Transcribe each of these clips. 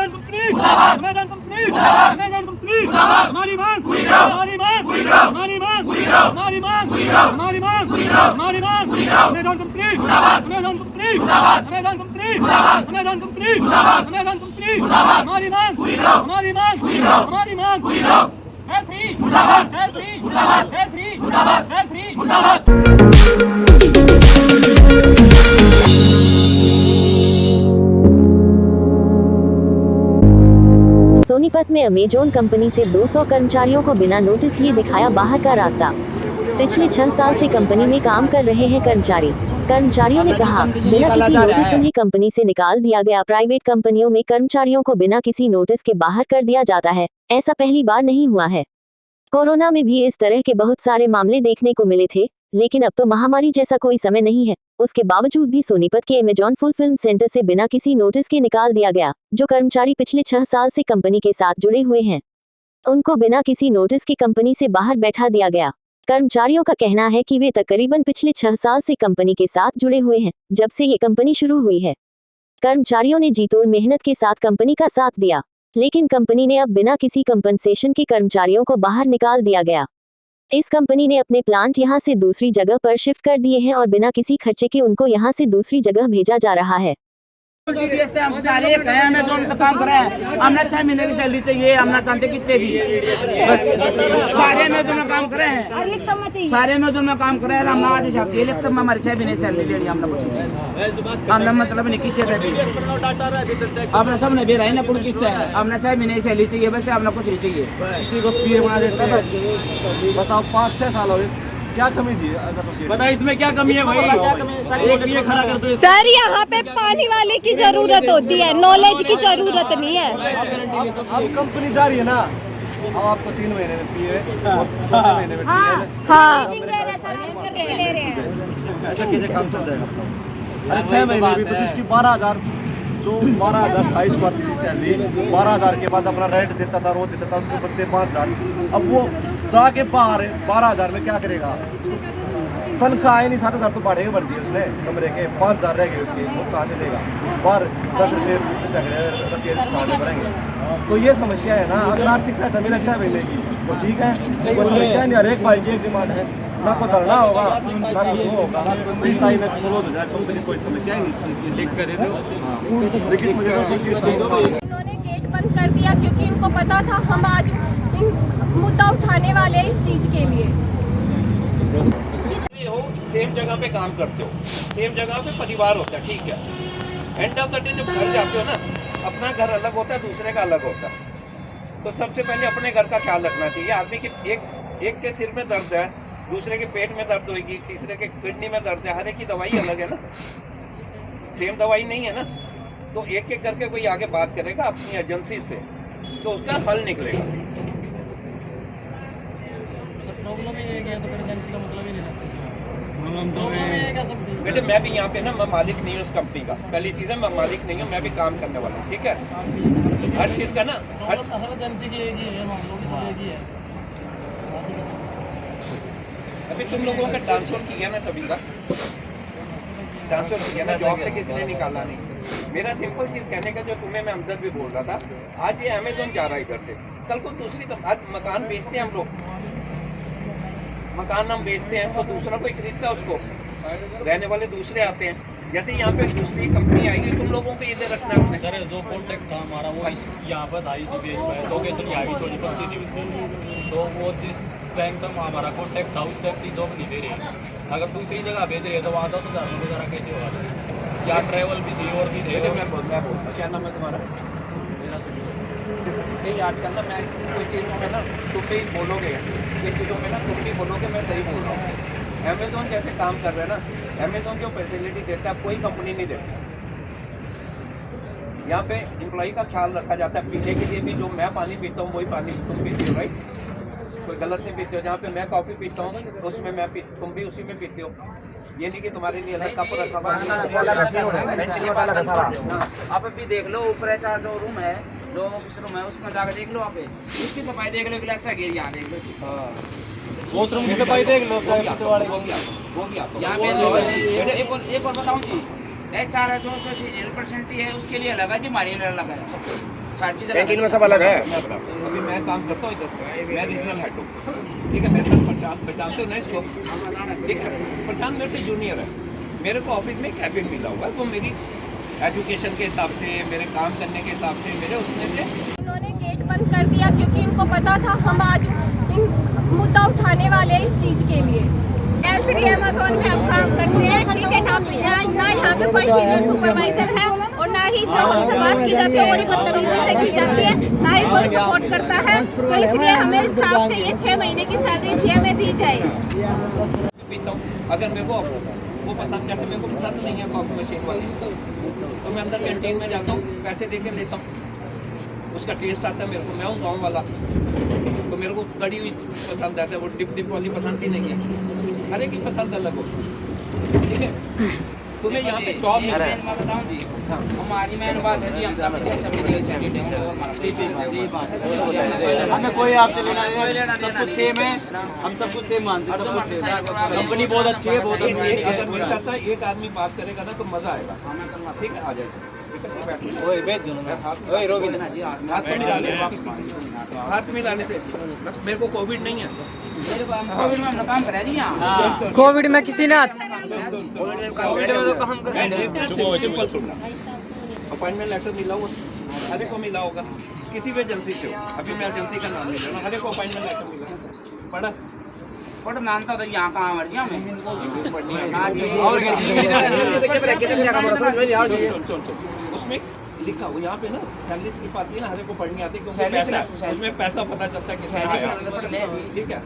Amazon company Amazon company Amazon company हमारी मांग हमारी मांग हमारी मांग हमारी मांग हमारी मांग हमारी मांग Amazon company Amazon company Amazon company Amazon company Amazon company हमारी मांग हमारी मांग हमारी मांग है फ्री है फ्री है फ्री है फ्री सोनीपत में अमेजॉन कंपनी से 200 कर्मचारियों को बिना नोटिस लिए दिखाया बाहर का रास्ता। पिछले 6 साल से कंपनी में काम कर रहे हैं कर्मचारियों ने कहा, बिना किसी नोटिस उन्हें कंपनी से निकाल दिया गया। प्राइवेट कंपनियों में कर्मचारियों को बिना किसी नोटिस के बाहर कर दिया जाता है, ऐसा पहली बार नहीं हुआ है। कोरोना में भी इस तरह के बहुत सारे मामले देखने को मिले थे, लेकिन अब तो महामारी जैसा कोई समय नहीं है। उसके बावजूद भी सोनीपत के अमेजॉन फुलफिलमेंट सेंटर से बिना किसी नोटिस के निकाल दिया गया। जो कर्मचारी पिछले 6 साल से कंपनी के साथ जुड़े हुए हैं, उनको बिना किसी नोटिस के कंपनी से बाहर बैठा दिया गया। कर्मचारियों का कहना है कि वे तकरीबन पिछले 6 साल से कंपनी के साथ जुड़े हुए हैं, जब से ये कंपनी शुरू हुई है। कर्मचारियों ने जी तोड़ मेहनत के साथ कंपनी का साथ दिया, लेकिन कंपनी ने अब बिना किसी कंपनसेशन के कर्मचारियों को बाहर निकाल दिया गया। इस कंपनी ने अपने प्लांट यहां से दूसरी जगह पर शिफ्ट कर दिए हैं और बिना किसी खर्चे के उनको यहां से दूसरी जगह भेजा जा रहा है। हम सारे कहे अमेज़न तो काम कर रहे हैं, हमने 6 महीने की सैलरी चाहिए, हमने चाहते कितने भी बस सारे अमेज़न में काम कर रहे हैं, सारे अमेज़न में काम कर रहे हैं। हमने आज हिसाब चाहिए लिखते हमारे 6 महीने सैलरी लेनी हमने कुछ हमने मतलब नहीं किससे आपने सब ने बेरा ना पूरी किस्त है, हमने 6 महीने की सैलरी चाहिए, वैसे हमने कुछ नहीं चाहिए। किसी को पीए बना देता है, बताओ 5-6 साल हो गए, क्या कमी थी? बता इसमें क्या कमी है भाई? एक ये खड़ा कर दो। सर यहाँ पे पानी वाले की जरूरत होती है, नॉलेज की जरूरत नहीं है। अब कंपनी जा रही है ना, अब आपको 3 महीने में पीए, 4 महीने में हाँ ऐसा कैसे काम चल जाएगा? अरे 6 महीने भी तो जिसकी 12,000 जो 12,027 को आती थी सैलरी, 12,000 के बाद अपना रेंट देता था, रो देता था, उसको बचते 5,000। अब वो जाके बाहर 12,000 में क्या करेगा? तनख्वाह आई नहीं, 7,000 तो बढ़े बढ़ दिए उसने कमरे के, 5,000 रह गए उसके, वो कहाँ से देगा? बाहर 10 रुपये खाने पड़ेंगे। तो ये समस्या है ना। अगर आर्थिक सहायता मिले 6 महीने की तो ठीक है, कोई समस्या नहीं। हर एक भाई की एक डिमांड है, ना को धरना होगा ना कुछ होगा, 20 तारीख में क्लोज हो जाए कंपनी, कोई समस्या ही नहीं इसकी। लेकिन मुझे इन्होंने गेट बंद कर दिया क्योंकि इनको पता था हम आज मुद्दा उठाने वाले हैं इस चीज के लिए। हो सेम जगह पे काम करते हो, सेम जगह पे परिवार होता है, ठीक है। एंड ऑफ द डे जब घर जाते हो ना, अपना घर अलग होता है, दूसरे का अलग होता है। तो सबसे पहले अपने घर का ख्याल रखना चाहिए। आदमी के एक के सिर में दर्द है, दूसरे के पेट में दर्द होगी, तीसरे के किडनी में दर्द है, हर एक की दवाई अलग है ना, सेम दवाई नहीं है ना। तो एक एक करके कोई आगे बात करेगा अपनी एजेंसी से, तो उसका हल निकलेगा। बेटे मैं भी यहाँ पे ना, मैं मालिक नहीं हूँ उस कंपनी का, पहली चीज़ है मैं मालिक नहीं हूँ, मैं भी काम करने वाला हूँ, ठीक है। हर चीज़ का ना हर एजेंसी की एक ही है, अभी तुम लोगों का ट्रांसफर किया ना, सभी का ट्रांसफर किया ना, जॉब से किसी ने निकाला नहीं। मेरा सिंपल चीज़ कहने का जो तुम्हें मैं अंदर भी बोल रहा था, आज ये अमेज़न जा रहा है इधर से, कल को दूसरी आज मकान बेचते हैं हम लोग, मकान हम बेचते हैं तो दूसरा कोई खरीदता है उसको, रहने वाले दूसरे आते हैं। जैसे यहाँ पे दूसरी कंपनी आएगी, तुम लोगों को इधर रखना है। सर जो कॉन्ट्रैक्ट था हमारा वो यहाँ पर था, इसी बेस पर लोकेशन यहाँ भी सोनीपत की थी उसमें, तो वो जिस टाइम तक हमारा कॉन्ट्रैक्ट था उस टाइम की जॉब नहीं दे रही। अगर दूसरी जगह भेज रही है तो वहाँ 10,000 वगैरह कैसे होगा? या ट्रैवल भी थी और भी थे। मैं बोलता क्या नाम है तुम्हारा? मेरा नहीं आजकल ना मैं कोई चीज़ों में ना तुम भी बोलोगे, ये चीज़ों में ना तुम भी बोलोगे, मैं सही बोल रहा हूँ। अमेज़न जैसे काम कर रहे हैं ना, अमेज़न जो फैसिलिटी देता है कोई कंपनी नहीं देती। यहाँ पे एम्प्लॉई का ख्याल रखा जाता है, पीने के लिए भी जो मैं पानी पीता हूँ वही पानी तुम पीते हो, राइट? कोई गलत नहीं पीते हो। जहाँ पे मैं कॉफ़ी पीता हूँ उसमें तुम भी उसी में पीते हो। ये नहीं कि तुम्हारे लिए अलग कप रखा हुआ। आप अभी देख लो ऊपर जो रूम है, जो ऑफिस रूम है, उसमें जाकर देख लो, आप उसकी सफाई देख लो, गिलास का गिर यहाँ देख लो, वॉशरूम की सफाई देख लो, वो भी आप यहाँ पे एक और बताऊँ जी, HR जो 0% है उसके लिए लगा जी, हमारे लिए लगा है सब। कैंटीन में सब अलग है। अभी मैं काम करता हूँ इधर, मैं रीजनल हेड हूँ, ठीक है। मेरे साथ प्रशांत, पहचानते हो ना इसको, ठीक है। प्रशांत मेरे से जूनियर है, मेरे को ऑफिस में कैबिन मिला हुआ है, वो मेरी एजुकेशन के हिसाब से, मेरे काम करने के हिसाब से मेरे उसमें से। इन्होंने गेट बंद कर दिया क्योंकि इनको पता था हम आज मुद्दा उठाने वाले हैं इस चीज़ के लिए। L3 Amazon में हम काम करते हैं, ठीक है। ना यहाँ पे कोई फीमेल सुपरवाइजर है और ना ही जो हमसे बात की जाती है बड़ी बदतमीजी से की जाती है, ना ही कोई सपोर्ट करता है। तो इसलिए हमें इंसाफ चाहिए, 6 महीने की सैलरी 6 में दी जाए। पीता हूँ, अगर मेरे को वो पसंद, जैसे मेरे को पसंद नहीं है कॉफी मशीन वाली, तो मैं अंदर कैंटीन में जाता हूँ, पैसे दे के लेता हूँ, उसका टेस्ट आता है मेरे को। मैं हूँ गाँव वाला, तो मेरे को कड़ी हुई पसंद आता है, वो डिप डिप वाली पसंद ही नहीं है। हर एक की पसंद अलग हो, ठीक है। तुम्हें यहाँ पे जॉब मिल रहा है। मैं बताऊं जी, हमारी मेन बात है जी, हम हमें कोई आपसे लेना नहीं, सब कुछ सेम है, हम सब कुछ सेम मानते हैं, सब कुछ सेम। कंपनी बहुत अच्छी है, बहुत अच्छी है। अगर मेरे साथ ना एक आदमी बात करेगा ना तो मजा आएगा, ठीक है। आ जाएगा, ठीक है। ओए बेच दो ना, ओए रोबिन हाथ मिलाने, हाथ मिलाने से मेरे को कोविड नहीं है। कोविड में हम काम करा जी यहाँ। कोविड में किसी ने कोविड में तो काम सिंपल सुनना, अपॉइंटमेंट लेटर मिला हुआ, हर एक को मिला होगा, किसी भी एजेंसी से हो। अभी मैं एजेंसी का नाम नहीं लेना, हर एक को अपॉइंटमेंट लेटर मिला पढ़ा बट मानता तो यहाँ कहाँ मर गया मैं। और उसमें लिखा हुआ यहाँ पे ना सैलरी स्लिप आती है ना, हर एक को पढ़नी आती है, क्योंकि पैसा उसमें पैसा पता चलता है कितना आया, ठीक है।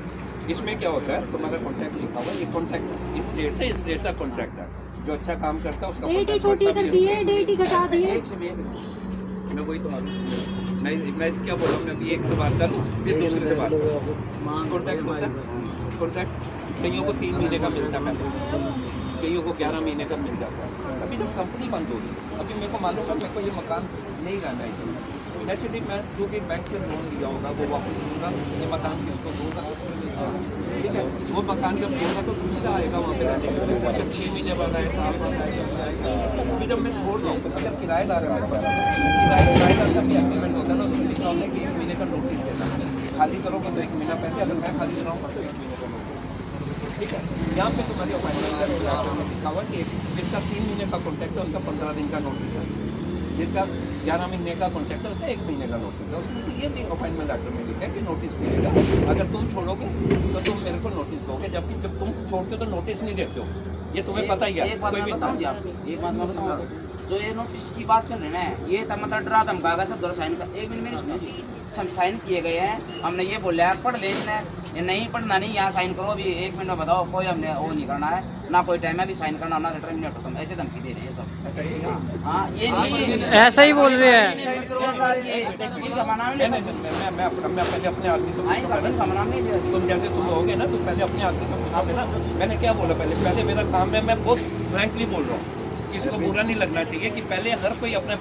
इसमें क्या होता है, तुम्हारा कॉन्ट्रैक्ट लिखा हुआ, ये कॉन्ट्रैक्ट इस स्टेट से इस स्टेट का कॉन्ट्रैक्ट है। जो अच्छा काम करता है उसका छोटी कर दी है, डेट ही घटा दी है। मैं वही तो मैं क्या बोल रहा हूँ, मैं अभी एक से बात करूँ, फिर दूसरे से बात करूँ। कॉन्ट्रैक्ट होता है, कॉन्ट्रैक्ट कईयों को 3 महीने का मिलता है, कईयों को 11 महीने का मिल जाता है। अभी जब कंपनी बंद होगी, अभी मेरे को मालूम है मेरे को ये मकान नहीं रहना है, नेचुरली मैं जो भी बैंक से लोन लिया होगा वो वापस दूंगा, ये मकान किसको दूंगा, ठीक है। वो मकान जब दूंगा तो दूसरा आएगा वहाँ पे रहने के लिए, जब 6 महीने बाद आए, साल बाद आएगा, क्योंकि जब मैं छोड़ रहा हूँ, अगर किराएदार है मेरे पास, किराएदार का भी एग्रीमेंट होता है ना, उसमें लिखा होता है कि 1 महीने का नोटिस देना, खाली करोगे तो 1 महीना पहले, अगर मैं खाली कराऊँगा तो 1 महीने का नोटिस, ठीक है। यहाँ पे तुम्हारी अपॉइंटमेंट लिखा हुआ कि जिसका 3 महीने का कॉन्ट्रैक्ट है उसका 15 दिन का नोटिस है, जिसका 11 महीने का कॉन्ट्रैक्ट है उसका 1 महीने का नोटिस है। उसमें क्लियरली अपॉइंटमेंट लेटर में लिखा है कि नोटिस देगा, अगर तुम छोड़ोगे तो तुम मेरे को नोटिस दोगे, जबकि जब तुम छोड़ते हो तो नोटिस नहीं देते हो, ये तुम्हें पता ही है। एक बात मैं बताऊं जी आपको, एक बात मैं बताऊं, जो ये नोटिस की बात चल रही है ना, ये तो मतलब डरा धमकाएगा सब दोनों साइन का। 1 मिनट मेरी सुनो जी, सब साइन किए गए हैं, हमने ये बोला है पढ़ ले, ये नहीं पढ़ना नहीं, यहाँ साइन करो। अभी 1 मिनट में बताओ, कोई हमने वो नहीं करना है ना, कोई टाइम है अभी साइन करना, ना टर्मिनेट होता, ऐसे धमकी दे रहे हैं सब। हाँ ये नहीं, ऐसा ही बोल रहे हैं। मैं पहले अपने आदमी से पूछूंगा ना, तुम जैसे तुम होगे ना, तुम पहले अपने आदमी से पूछोगे ना। मैंने क्या बोला पहले मेरा काम है, मैं बहुत फ्रैंकली बोल रहा हूँ, किसी को बुरा नहीं लगना चाहिए कि पहले हर कोई अपने